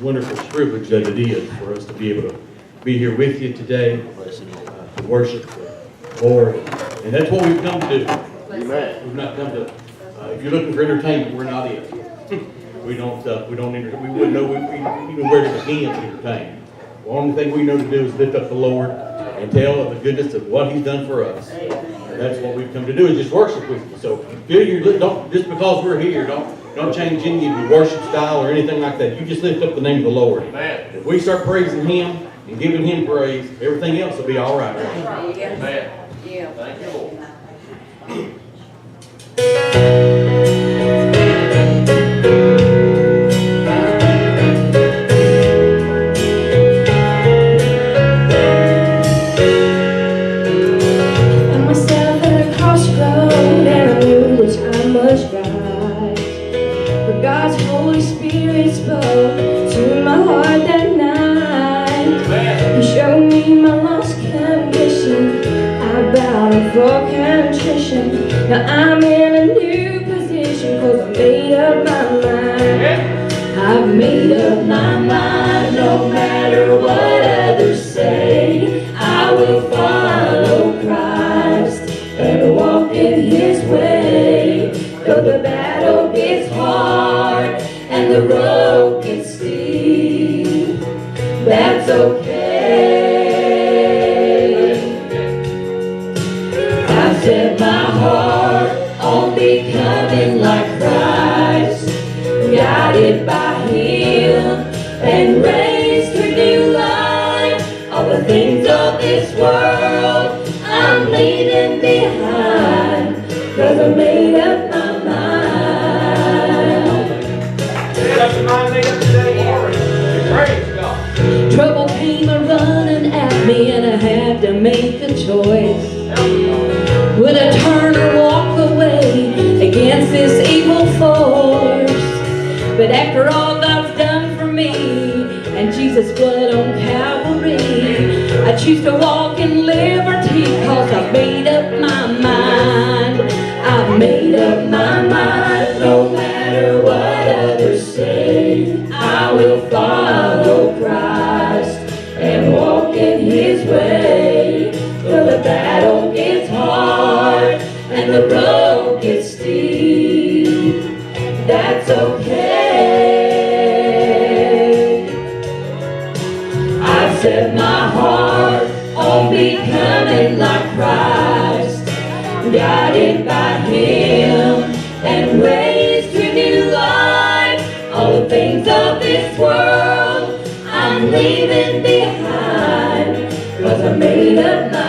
Wonderful privilege that it is for us to be able to be here with you today, to worship the Lord. And that's what we've come to do. Amen. We've not come to, if you're looking for entertainment, we're not it. we wouldn't know even where to begin to entertain. The only thing we know to do is lift up the Lord and tell of the goodness of what He's done for us. And that's what we've come to do, is just worship with you. So don't just because we're here, don't change any of your worship style or anything like that. You just lift up the name of the Lord. Amen. If we start praising Him and giving Him praise, everything else will be all right. Amen. Yeah. Thank you, Lord. Found myself at a crossroad and I knew which I must rise. For God's Holy Spirit spoke to my heart that night. He showed me my lost condition. I bowed for contrition. Now I'm in a new position, 'cause I made up my mind. I've made up my mind, no matter what others say. I will follow Christ and walk in His way. Though the battle gets hard and the road gets steep, that's okay. I've set my heart on becoming like Christ, guided by Him and raised to new life. All the things of this world I'm leaving behind, 'cause I made up my mind. That's the mind made up today, glory. Praise God. Trouble came a-running at me and I had to make a choice. Would I turn or walk away against this evil force? But after all God's done for me and Jesus' blood on Calvary, I choose to walk in liberty, 'cause I've made up my mind. I've made up my mind, no matter what others say. I will follow Christ and walk in His way. Though the battle gets hard and the road gets steep, that's okay. I've set my heart on becoming like Christ, guided by Him and raised to new life. All the things of this world I'm leaving behind, 'cause I made up my mind.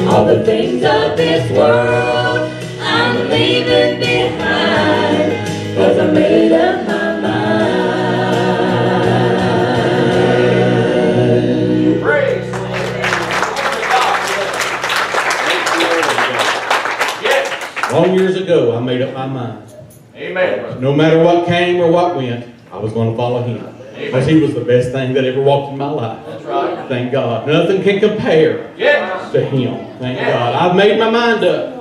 All the things of this world I'm leaving behind, 'cause I made up my mind. Praise the Lord. Yes. Long years ago, I made up my mind. Amen, brother. No matter what came or what went, I was going to follow Him. Because He was the best thing that ever walked in my life. That's right. Thank God. Nothing can compare Yes. to Him. Thank God. I've made my mind up.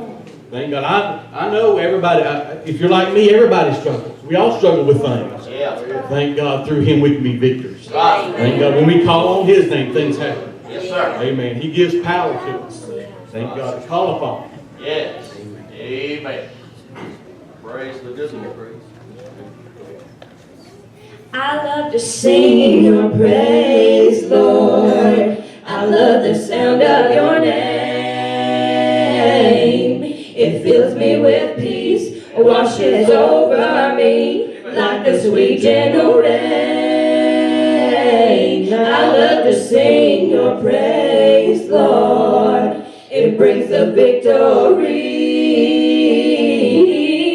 Thank God. I know everybody, if you're like me, everybody struggles. We all struggle with things. Yeah. Thank God, through Him we can be victors. Right. Thank God, when we call on His name, things happen. Yes, sir. Amen. He gives power to us. Thank God to call upon Him. Yes. Amen. Praise the good Lord. I love to sing your praise, Lord. I love the sound of your name. It fills me with peace, washes over me like the sweet gentle rain. I love to sing your praise, Lord. It brings the victory.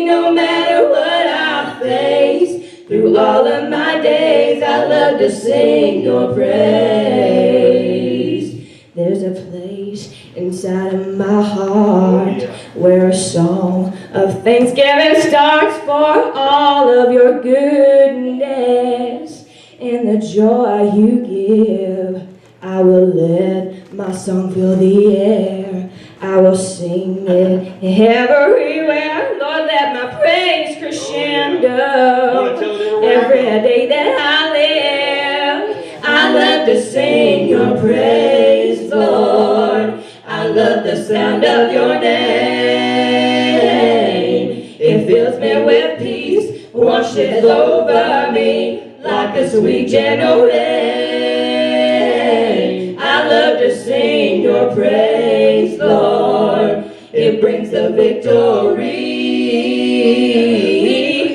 No matter what I face, through all of my days, I love to sing your praise. There's a place inside of my heart where a song of thanksgiving starts for all of your goodness and the joy you give. I will let my song fill the air. will sing it everywhere. Lord, let my praise crescendo go. Every day that I live, I love to sing your praise, Lord. I love the sound of your name. It fills me with peace, washes over me like a sweet gentle rain. I love to sing your praise, Lord. It brings the victory.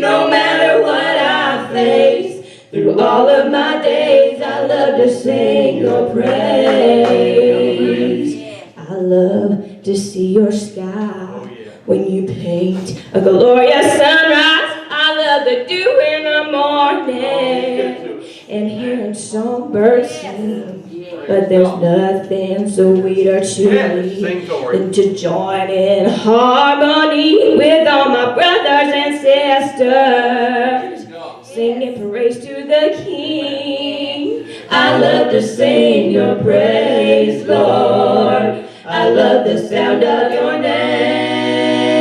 No matter what I face, through all of my days, I love to sing your praise. I love to see your sky when you paint a glorious sunrise. I love the dew in the morning and hearing songbirds sing. But there's nothing sweeter to me than to join in harmony with all my brothers and sisters, singing praise to the King. I love to sing your praise, Lord. I love the sound of your name.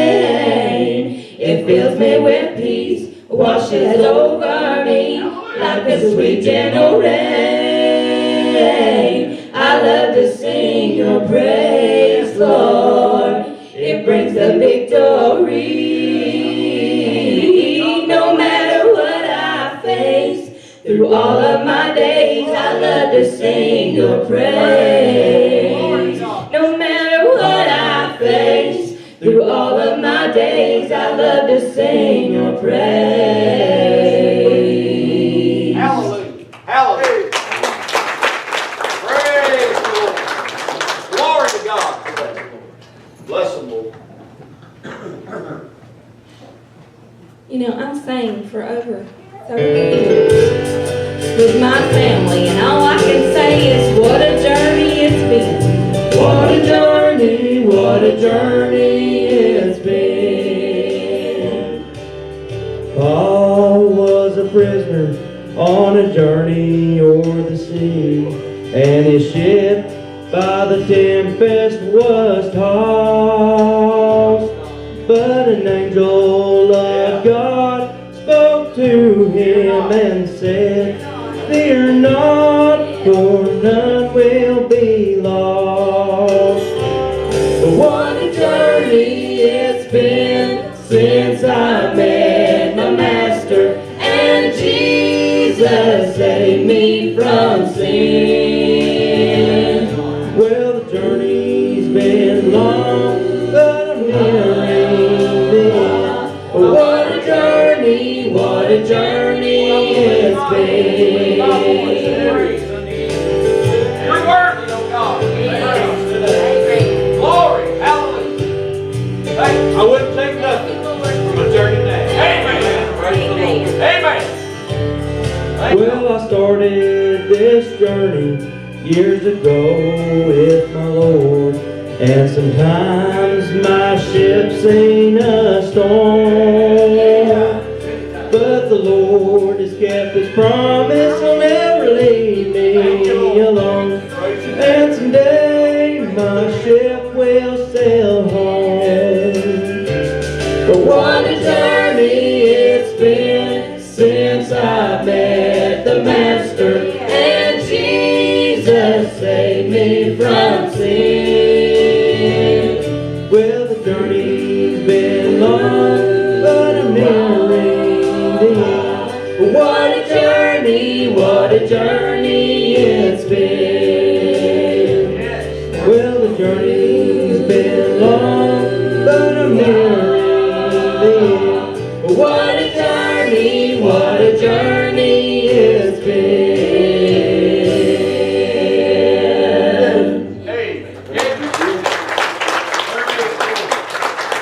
It fills me with peace, washes over me like a sweet gentle rain. I love to sing your praise, Lord. It brings the victory. No matter what I face, through all of my days, I love to sing your praise. No matter what I face, through all of my days, I love to sing your praise. Hallelujah. Hallelujah. Praise the Lord. Glory to God. Bless the Lord. You know, I sang for over 30 years with my family, and all I can say is what a journey it's been. What a journey, what a journey it's been. Paul was a prisoner on a journey o'er the sea, and his ship by the tempest was tossed. But an angel of God spoke to him and said, "Fear not, for none will be lost." What a journey it's been since I met my Master, and Jesus saved me from sin. Well, the journey's been long, but I'm nearing the end. What a journey it's been. You're worthy, oh God. Glory. Hallelujah. Hey, I wouldn't take nothing from a journey now. Amen. Praise the Lord. Amen. Well, I started this journey years ago with my Lord, and sometimes my ship's in a storm. But the Lord has kept His promise, He'll never leave me alone. And someday my ship will sail home. But what a journey it's been since I met the Master, and Jesus saved me from sin. Well, the journey's been long, but I'm nearing the end. What a journey it's been. Well, the journey's been long, but I'm nearing the end. What a journey it's been.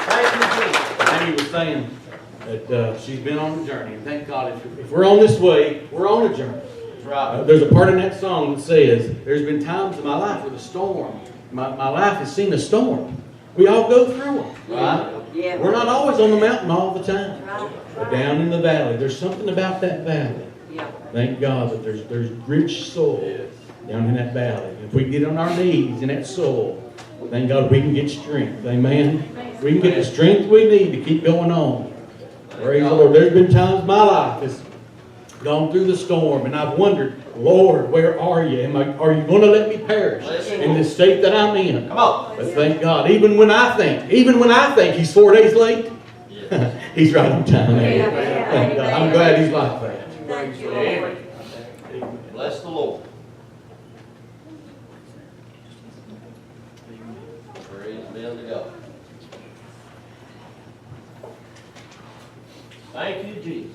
Amen. Annie was saying that she's been on a journey, and thank God if we're on this way, we're on a journey. That's right. There's a part in that song that says, "There's been times in my life with a storm. My life has seen a storm." We all go through them, right? Yeah. We're not always on the mountain all the time. Right. But down in the valley, there's something about that valley. Yeah. Thank God that there's rich soil down in that valley. If we get on our knees in that soil, thank God we can get strength. Amen. We can get the strength we need to keep going on. Praise the Lord. There's been times in my life that's gone through the storm, and I've wondered, Lord, where are you? Are you going to let me perish in this state that I'm in? Come on. But thank God, even when I think He's 4 days late, He's right on time. Thank God. I'm glad He's like that. Thank you, Lord. Bless the Lord. Praise be unto God. Thank you, Jesus.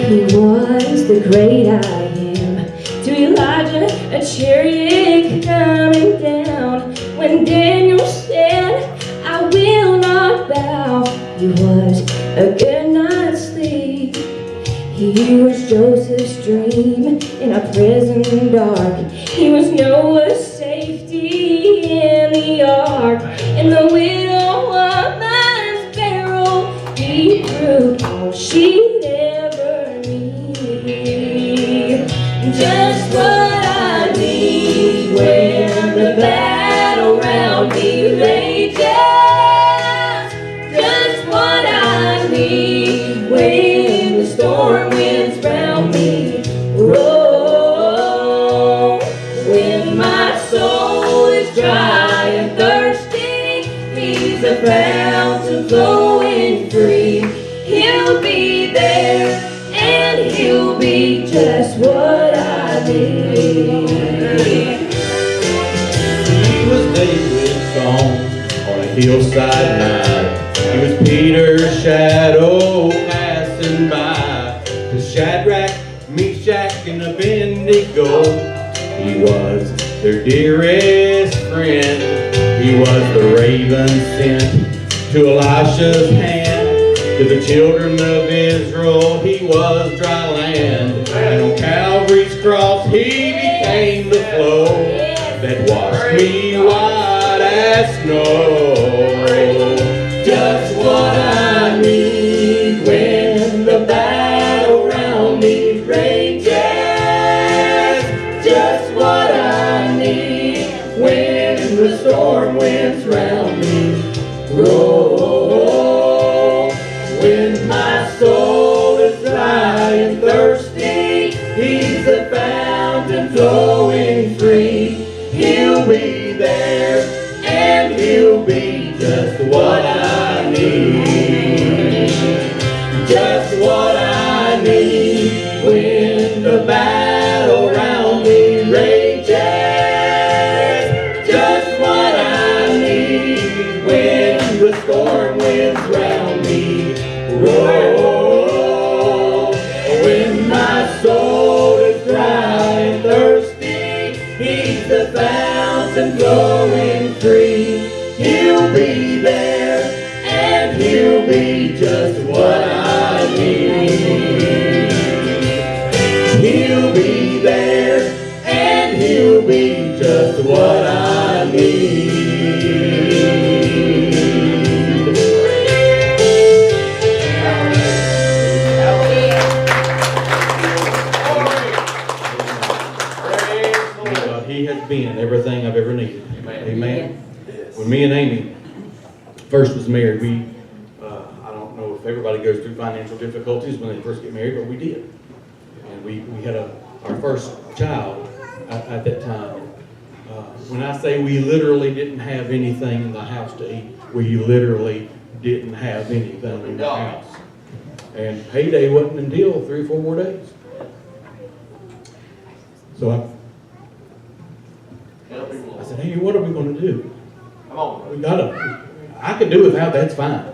He was the great I am. To Elijah, a chariot coming down. When Daniel said, I will not bow, he was a good night's sleep. He was Joseph's dream in a prison dark. He was Noah's safety in the ark. And the widow woman's barrel, he proved all she'd ever need. Just what I need when the battle round me rages. Just what I need when the storm winds round me roll. When my soul is dry and thirsty, He's a fountain flowing free. He'll be there and He'll be just what I need. He was David's song on a hillside night. He was Peter's shadow passing by. To Shadrach, Meshach, and Abednego, He was their dearest friend. He was the raven sent to Elisha's hand. To the children of Israel, He was dry land. And on Calvary's cross, He became the flow that washed me white as snow. Just what I need when the battle round me rages. Just what I need when the storm winds round me roll. When my soul is dry and thirsty, He's a fountain flowing free. He'll be there and He'll be just what I need. Just what I need when the battle round me rages. Just what I need when the storm winds round me roll. When my soul is dry and thirsty, He's the fountain flowing free. He'll be there and He'll be just what I need. He'll be there and He'll be just what I need. He has been everything I've ever needed. Amen. When me and Amy first was married, I don't know if everybody goes through financial difficulties when they first get married, but we did. And we had our first child at that time. When I say we literally didn't have anything in the house to eat, we literally didn't have anything in the house. And payday wasn't until 3 or 4 more days. So I said, hey, what are we going to do? Come on. I could do without, that's fine.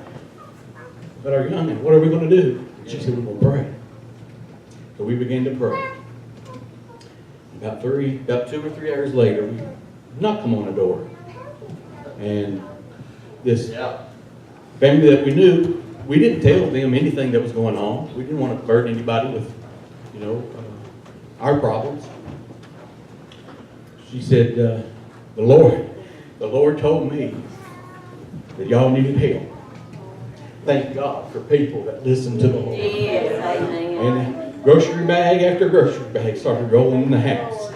But our youngin', what are we going to do? She said, we're going to pray. So we began to pray. About 2 or 3 hours later, we knocked on the door. And this family that we knew, we didn't tell them anything that was going on. We didn't want to burden anybody with, our problems. She said, the Lord told me that y'all needed help. Thank God for people that listen to the Lord. And grocery bag after grocery bag started rolling in the house.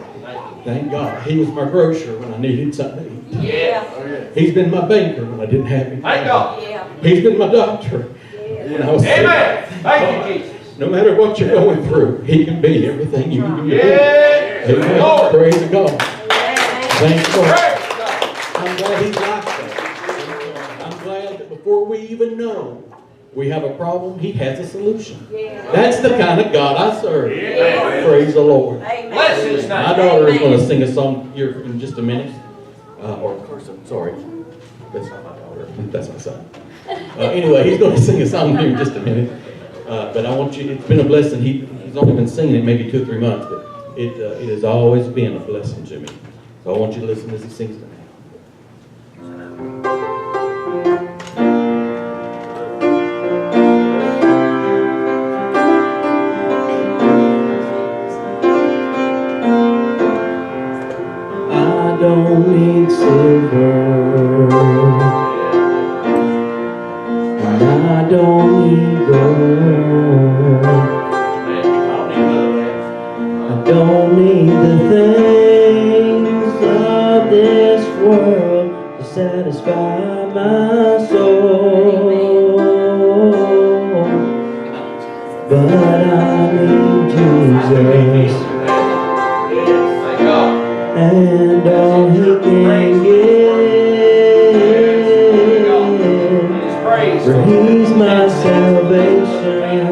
Thank God. He was my grocer when I needed something to eat. He's been my banker when I didn't have anything. Thank God. He's been my doctor when I was sick. Amen. Thank you, Jesus. No matter what you're going through, He can be everything you need to be. Yes. Amen. Lord. Praise God. Thank God. Praise God. I'm glad He's like that. I'm glad that before we even know we have a problem, He has a solution. That's the kind of God I serve. Praise the Lord. Bless His name. My daughter is going to sing a song here in just a minute. Or, of course, I'm sorry. That's not my daughter. That's my son. Anyway, he's going to sing a song here in just a minute. But I want you, it's been a blessing. He's only been singing it maybe 2 or 3 months, but it has always been a blessing to me. So I want you to listen as he sings tonight. I don't need silver, and I don't need gold. I don't need the things of this world to satisfy my soul, but I need Jesus. And all He can give, for He's my salvation, and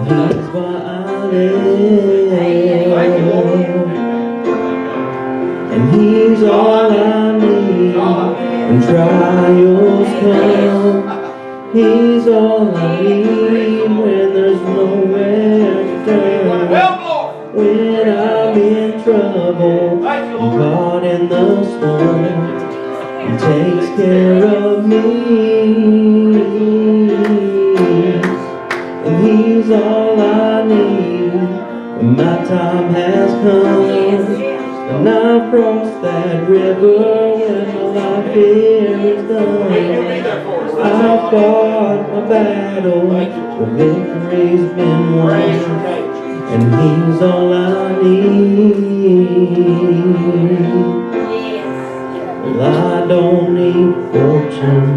He's why I live, and He's all I need when trials come. He's all I need when there's nowhere to turn. When I'm in trouble, I'm caught in the storm, He takes care of me, and He's all I need when my time has come, and I've crossed that river when my life here is done. I've fought my battle, the victory's been won, and He's all I need. Well, I don't need fortune,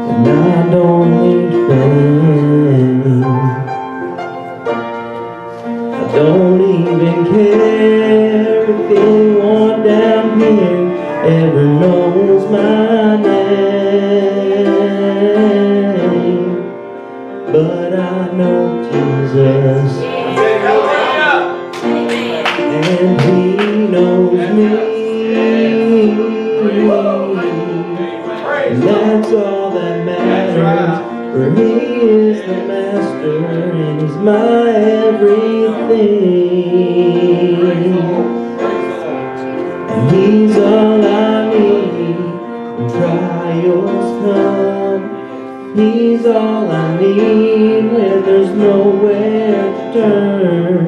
and I don't need fame. I don't even care if anyone down here ever knows my name, but I know Jesus, and He knows me, and that's all that matters, for He is the Master, and He's my everything, and He's all I need when trials come. He's all I need when there's nowhere to turn.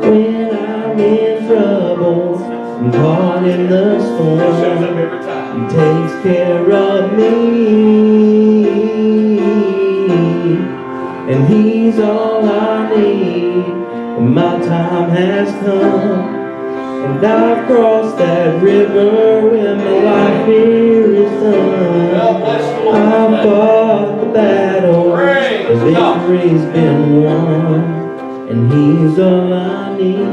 When I'm in trouble, I'm caught in the storm, He takes care of me, and He's all I need when my time has come, and I've crossed that river when my life here is done. I've fought the battle, the victory's been won, and He's all I need.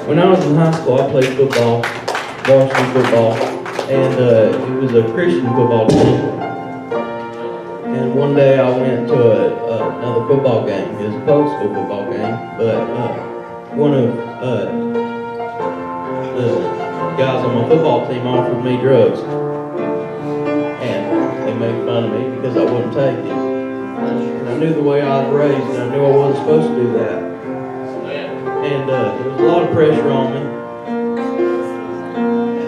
When I was in high school, I played football, varsity football, and it was a Christian football team. And one day I went to another football game. It was a public school football game, but one of the guys on my football team offered me drugs, and they made fun of me because I wouldn't take it. And I knew the way I was raised, and I knew I wasn't supposed to do that. And there was a lot of pressure on me,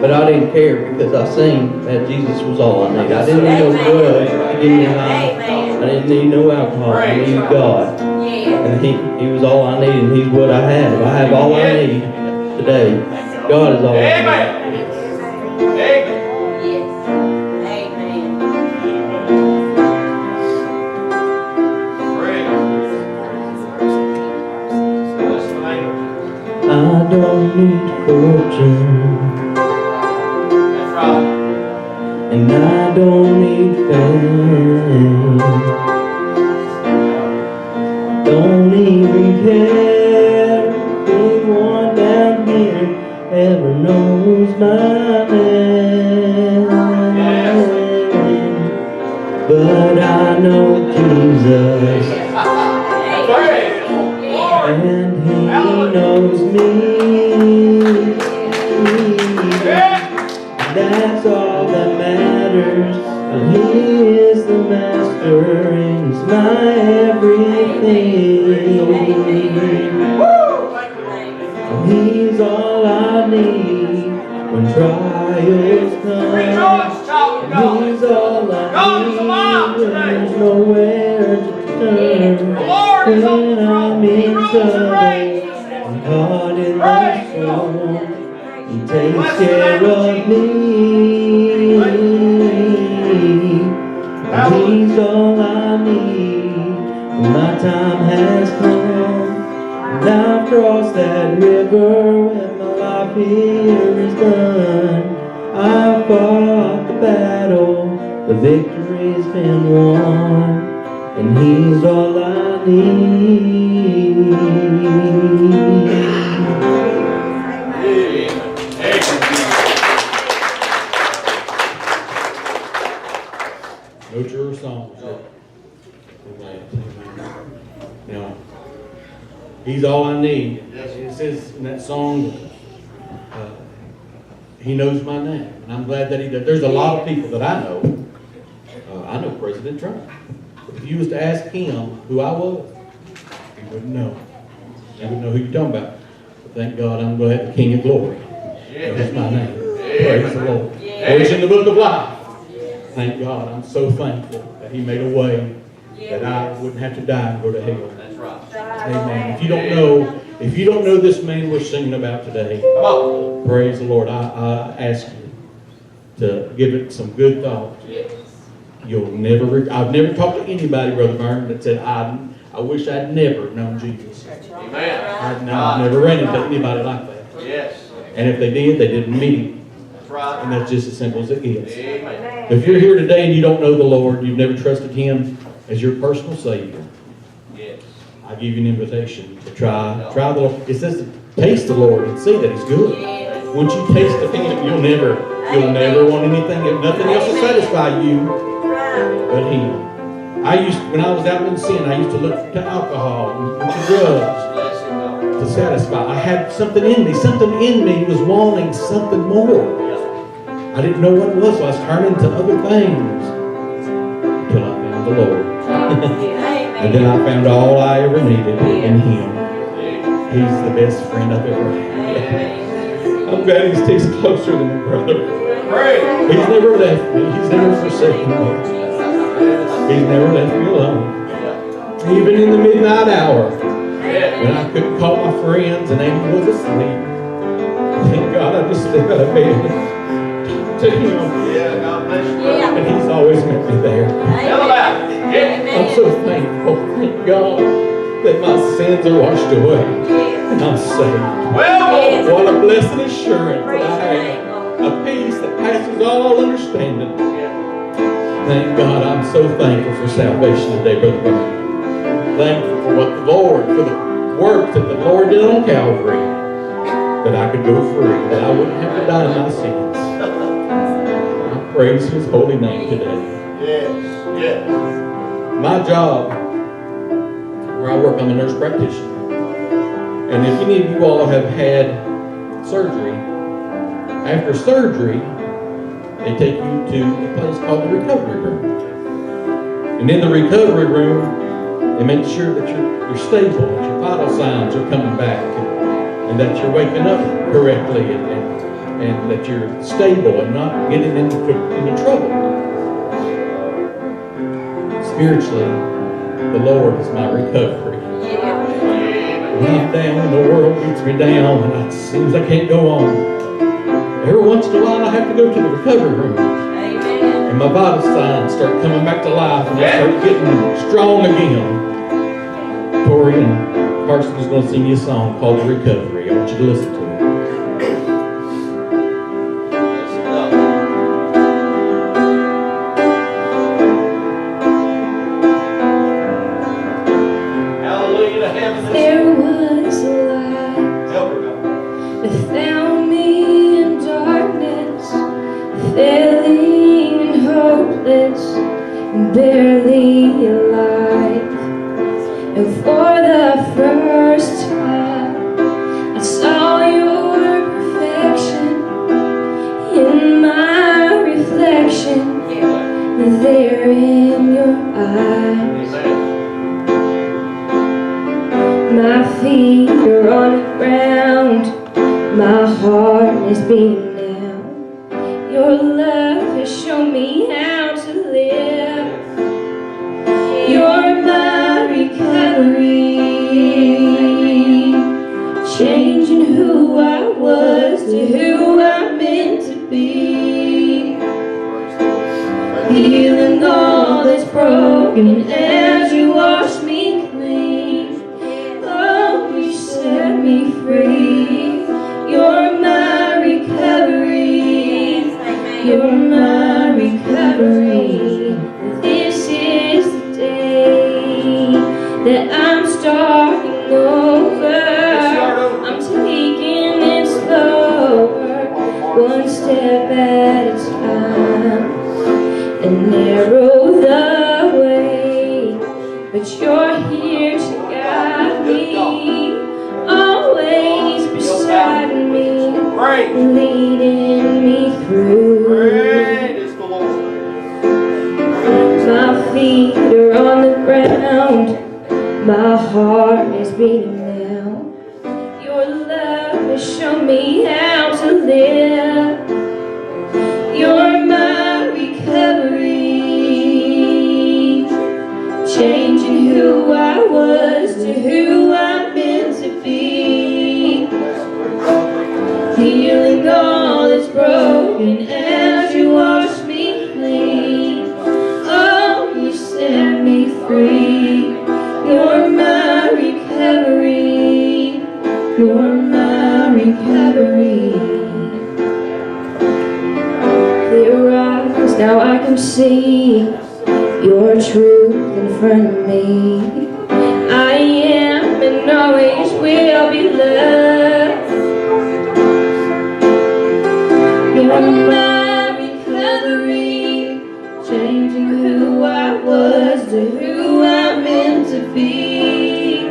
but I didn't care because I seen that Jesus was all I needed. I didn't need no drugs to get me high. I didn't need no alcohol. I needed God. And he was all I need, and he's what I have. I have all I need today. God is all I need. Amen. Amen. I don't need fortune, That's right. and I don't need fame. Don't even care if anyone down here ever knows my name. But I know Jesus, and He knows me. That's all that matters. And He is the master, and He's my everything. And He's all I need when trials come. And He's all I need when there's nowhere to turn. When I'm in trouble, I'm caught in the storm, He takes care of me. And He's all I need when my time has come. And I've crossed that river when my life here is done. I've fought the battle, the victory's been won. And He's all I need. No truer song. Amen. Now, He's all I need. It says in that song, He knows my name. And I'm glad that He does. There's a lot of people that I know. I know President Trump. If you was to ask him who I was, he wouldn't know. He wouldn't know who you're talking about. But thank God I'm glad the King of Glory knows my name. Praise the Lord. It's in the book of life. Thank God. I'm so thankful that He made a way that I wouldn't have to die and go to hell. That's right. Amen. If you don't know this man we're singing about today, Come on. praise the Lord. I ask you to give it some good thought. You'll never. I've never talked to anybody, Brother Byrne, that said I wish I'd never known Jesus. Amen. I've never ran into anybody like that. Yes. And if they did, they didn't meet Him. That's right. And that's just as simple as it is. Amen. If you're here today and you don't know the Lord, you've never trusted Him as your personal Savior, Yes. I give you an invitation to try the Lord. It says to taste the Lord and see that He's good. Once you taste of Him, you'll never want anything, nothing else to satisfy you but Him. When I was out in sin, I used to look to alcohol and to drugs to satisfy. I had something in me. Something in me was wanting something more. I didn't know what it was, so I was turning to other things until I found the Lord. And then I found all I ever needed in Him. He's the best friend I've ever had. I'm glad He sticks closer than a brother. He's never left me. He's never forsaken me. He's never left me alone. Even in the midnight hour, when I couldn't call my friends and Amy was asleep, thank God I just stayed out of bed to Him. God bless you. And He's always met me there. Tell about it. I'm so thankful, thank God, that my sins are washed away and I'm saved. Well, What a blessed assurance that I have. A peace that passes all understanding. Thank God, I'm so thankful for salvation today, Brother Byrne. Thankful for what for the work that the Lord did on Calvary, that I could go free, that I wouldn't have to die in my sins. I praise His holy name today. yes, yes. My job, where I work, I'm a nurse practitioner. And if any of you all have had surgery, after surgery, they take you to a place called the recovery room. And in the recovery room, they make sure that you're stable, that your vital signs are coming back, and that you're waking up correctly, and that you're stable and not getting into trouble. Spiritually, the Lord is my recovery. When I'm down and the world beats me down and it seems I can't go on, every once in a while I have to go to the recovery room. And my vital signs start coming back to life and I start getting strong again. Tori and Carson is going to sing you a song called Recovery. I want you to listen to it. Hallelujah to heaven. There was a light Help her, God. that found me in darkness, failing and hopeless, and barely alive. And for the first time, I saw your perfection in my reflection, there in your eyes. My feet are on the ground, my heart is beating now. Your love has shown me how to live. You're my recovery, changing who I was to who I'm meant to be. Healing all that's broken as you wash me clean. Oh, you set me free. You're my recovery. You're my recovery. This is the day that I'm starting over. I'm taking it slower, one step at a time. And narrow the way, but you're here to guide me, always beside me, leading me through. Great is the Lord. My feet are on the ground, my heart is beating now. Your love has shown me how to live. You're my recovery, changing who I was to who I'm meant to be. Healing all that's broken as you wash me clean. Oh, you set me free. You're my recovery. You're my recovery. Clear eyes, now I can see your truth in front of me. I am and always will be loved. You're my recovery, changing who I was to who I'm meant to be.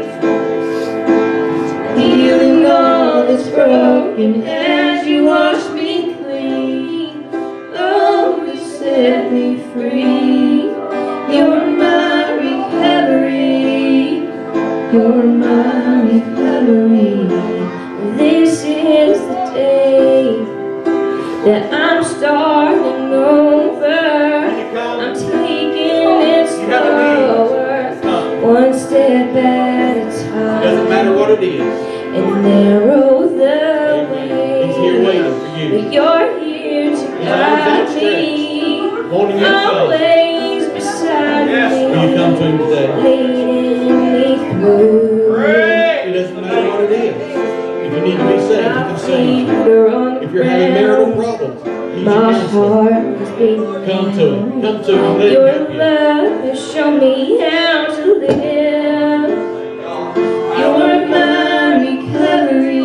Healing all that's broken as you wash me clean. Oh, you set me free. You're my recovery. You're my recovery. This is the day that I'm starting over. I'm taking it slower, one step at a time. Doesn't matter what it is. And narrow the way. He's here waiting for you. But you're here to guide me, Wanting you to come. always beside Will me, you come to him today? leading me through. It doesn't matter what it is. If you need to be saved, you My can feet save. are on the If you're having marital ground, problems, he's your my counselor. heart is beating Come to him. Come to him. Let Your him help you. love has shown me how to live. You're my recovery,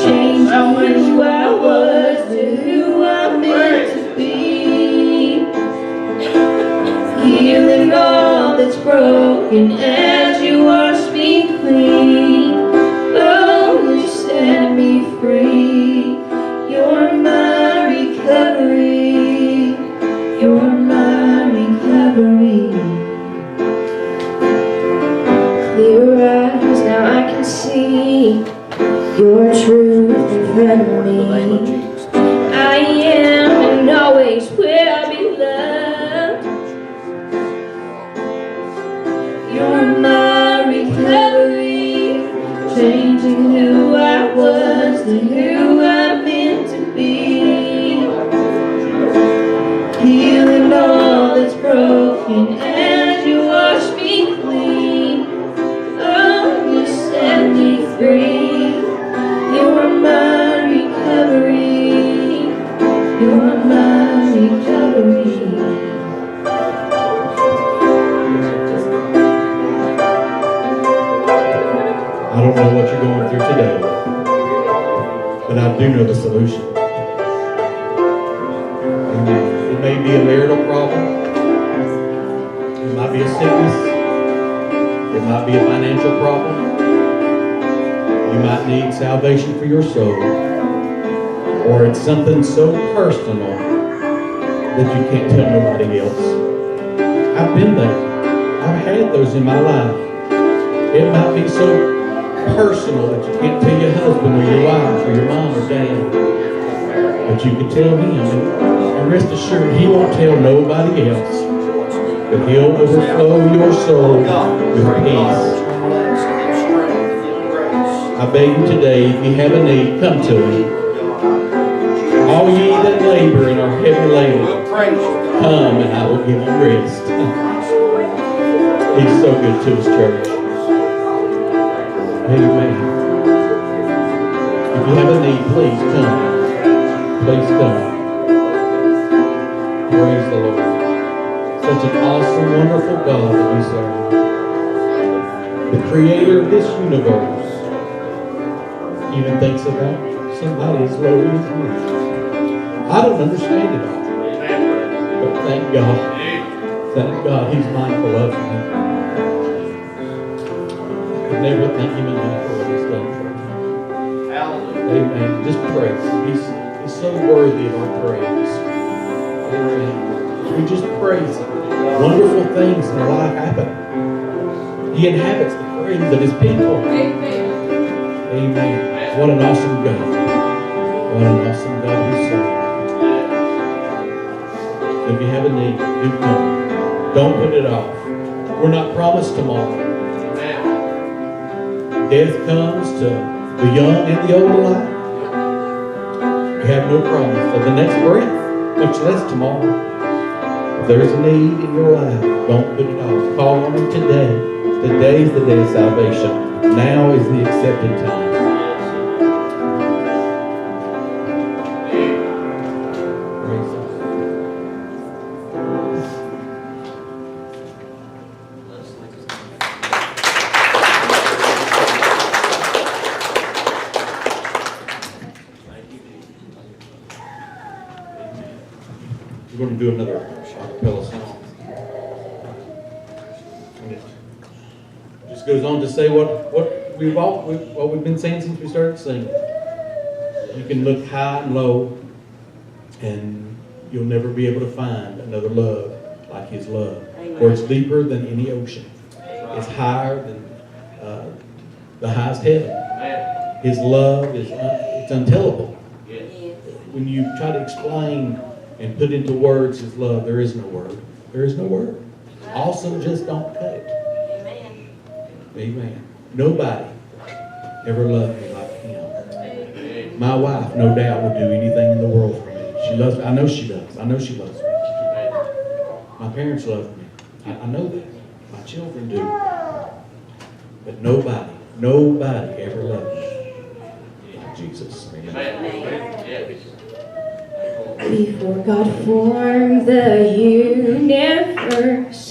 changing who I was to who I'm meant to be. Healing all that's broken as you wash me clean. Oh, you set me free. You're my recovery. You're my recovery. Clear eyes, now I can see your truth in front of me. I am and always will be loved. You're my changing who I was to who I'm meant to be. Healing all that's broken as you wash me clean. Oh, you set me free. You are my recovery. You are my recovery. I don't know what you're going through today, but I do know the solution. Amen. It may be a marital problem. It might be a sickness. It might be a financial problem. You might need salvation for your soul. Or it's something so personal that you can't tell nobody else. I've been there. I've had those in my life. It might be so personal that you can't tell your husband or your wife or your mom or dad. But you can tell him, and rest assured he won't tell nobody else. But he'll overflow your soul with peace. I beg you today, if you have a need, come to him. All ye that labor and are heavy laden, come and I will give you rest. He's so good to his church. Amen. If you have a need, please come. Please come. Praise the Lord. Such an awesome, wonderful God that we serve. The creator of this universe even thinks about somebody as lowly as me. I don't understand it all. But thank God. Thank God he's mindful of me. I could never thank him enough for what he's done for me. Amen. Just praise him. He's so worthy of our praise. Amen. We just praise him. Wonderful things in our life happen. He inhabits the praise of his people. Amen. Amen. What an awesome God. What an awesome God we serve. If you have a need, do come. Don't put it off. We're not promised tomorrow. Death comes to the young and the old alike. We have no promise of the next breath, much less tomorrow. If there's a need in your life, don't put it off. Call on him today. Today is the day of salvation. Now is the accepted time. We're going to do another acapella song. And it just goes on to say what we've been saying since we started singing. You can look high and low, and you'll never be able to find another love like his love. For it's deeper than any ocean. It's higher than the highest heaven. His love is it's untellable. When you try to explain and put into words his love, there is no word. There is no word. Awesome just don't cut it. Amen. Amen. Nobody ever loved me like him. My wife, no doubt, would do anything in the world for me. She loves me. I know she does. I know she loves me. My parents love me. I know that. My children do. But nobody ever loved me like Jesus. Amen. Before God formed the universe,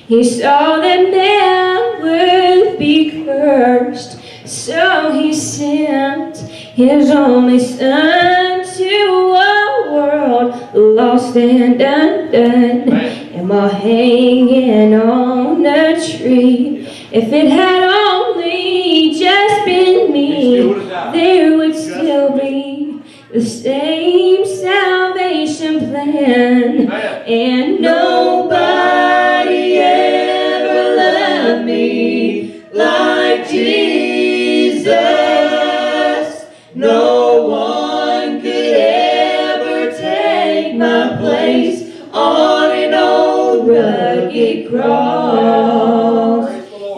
he saw that man would be cursed. So he sent his only son to a world lost and undone. And while hanging on a tree, if it had only just been me, there would still be the same salvation plan. And nobody ever loved me like Jesus. No one could ever take my place on an old rugged cross.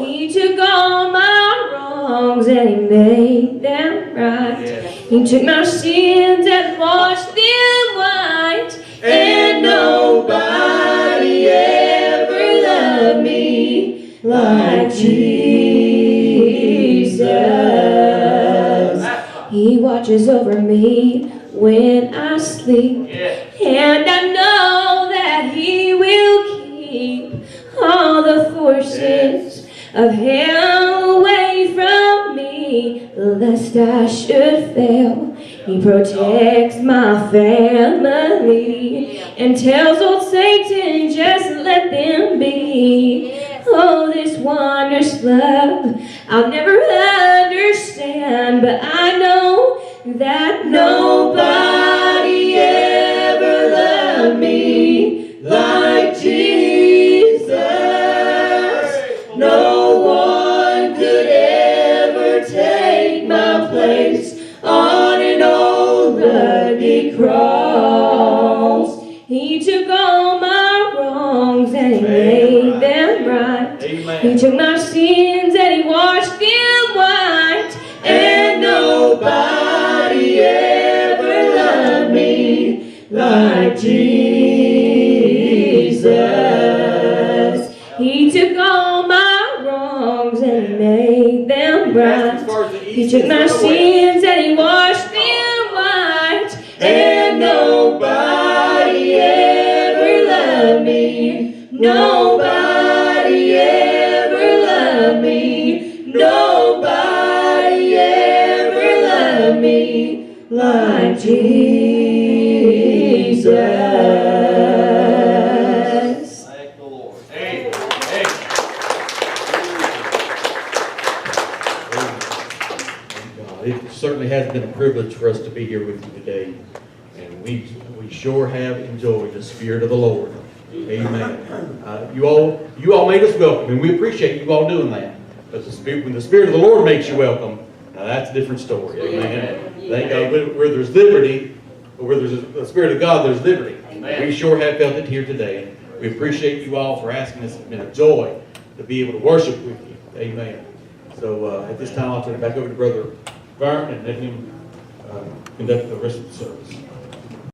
He took all my wrongs and He made them right. He took my sins and washed them white. And nobody ever loved me like Jesus. He watches over me when I sleep, and I know that He will keep all the forces of hell away from me, lest I should fail. He protects my family and tells old Satan, just let them be. Oh, this wondrous love I'll never understand, but I know that nobody ever loved me like Jesus. No one could ever take my place on an old rugged cross. He took all my wrongs and He made them right. He took my sins and He washed them white. And nobody ever loved me like Jesus. He took all my wrongs and made them right. He took my sins and He washed them white. And nobody ever loved me. Nobody ever loved me. Nobody ever loved me like Jesus. Thank the Lord. It certainly has been a privilege for us to be here with you today, and we sure have enjoyed the Spirit of the Lord. Amen. You all made us welcome, and we appreciate you all doing that. But when the Spirit of the Lord makes you welcome, now that's a different story. Amen. Thank God. Where there's liberty, or where there's the Spirit of God, there's liberty. We sure have felt it here today. We appreciate you all for asking us. It's been a joy to be able to worship with you. Amen. So at this time, I'll turn it back over to Brother Byron and let him conduct the rest of the service.